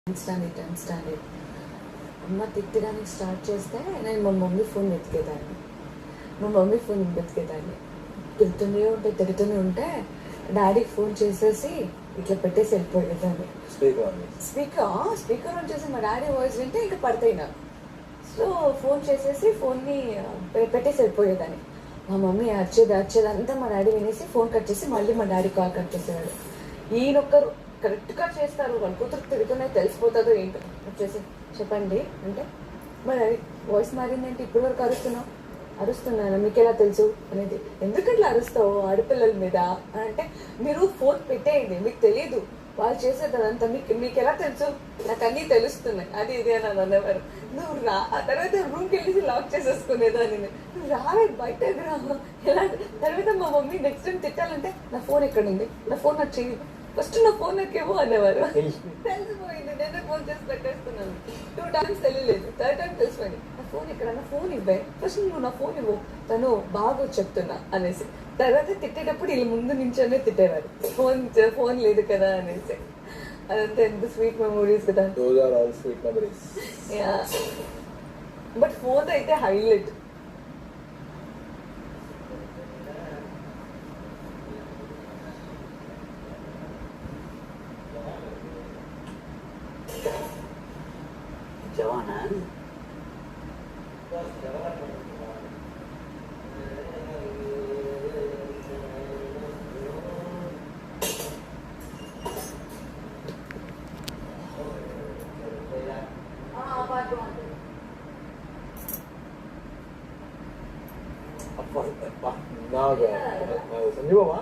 Tenth standard అమ్మ తిట్టడానికి start చేస్తే నేను మా మమ్మీ ఫోన్ వెతికేదాన్ని తిడుతూనే ఉంటే డాడీకి ఫోన్ చేసేసి ఇట్లా పెట్టేసి వెళ్ళిపోయేదాన్ని. స్పీకర్ ఆన్ చేసి మా డాడీ వాయిస్ వింటే ఇంకా పడతాయి నాకు. సో ఫోన్ చేసేసి ఫోన్ని పెట్టేసి వెళ్ళిపోయేదాన్ని. మా మమ్మీ అరిచేదంతా మా డాడీ వినేసి ఫోన్ కట్ చేసి మళ్ళీ మా డాడీ కాల్ కట్ చేసేవాడు. ఈయనొక్కరు కరెక్ట్గా చేస్తారు, వాళ్ళ కూతురు తిరుగుతూనే తెలిసిపోతుందో ఏంటో. వచ్చేసి చెప్పండి అంటే మా డాడీ వాయిస్ మారిందంటే ఇప్పటి వరకు అరుస్తున్నాను మీకు ఎలా తెలుసు అనేది. ఎందుకంటే అరుస్తావు ఆడపిల్లల మీద అంటే మీరు ఫోన్ పెట్టేయండి, మీకు తెలియదు వాళ్ళు చేసేదంతా మీకు ఎలా తెలుసు, నాకు అన్నీ తెలుస్తున్నాయి అది ఇది అని అనేవారు. నువ్వు రా, ఆ తర్వాత రూమ్కి వెళ్ళేసి లాక్ చేసేసుకునేదాన్ని. నువ్వు రావే బయటకు రా ఎలా. తర్వాత మా మమ్మీ నెక్స్ట్ టైం తిట్టాలంటే నా ఫోన్ ఎక్కడుంది, నా ఫోన్ నాకు చెయ్యి, ఫస్ట్ నా ఫోన్ నాకేమో అనేవారు. తెలిసిపోయింది, నేనే ఫోన్ చేసి పెట్టేస్తున్నాను. 2 times తెలియలేదు, 3rd time తెలిసిపోయింది. నా ఫోన్ ఇక్కడ, నా ఫోన్ ఇవ్వే ఫస్ట్, నువ్వు నా ఫోన్ ఇవ్వు, తను బాగా చెప్తున్నా అనేసి. తర్వాత తిట్టేటప్పుడు వీళ్ళు ముందు నుంచోనే తిట్టేవారు, ఫోన్ లేదు కదా అనేసి. అదంతా ఎంత స్వీట్ మెమోరీస్ కదా. బట్ ఫోన్ అయితే హైలైట్. జవానా సంజీవమా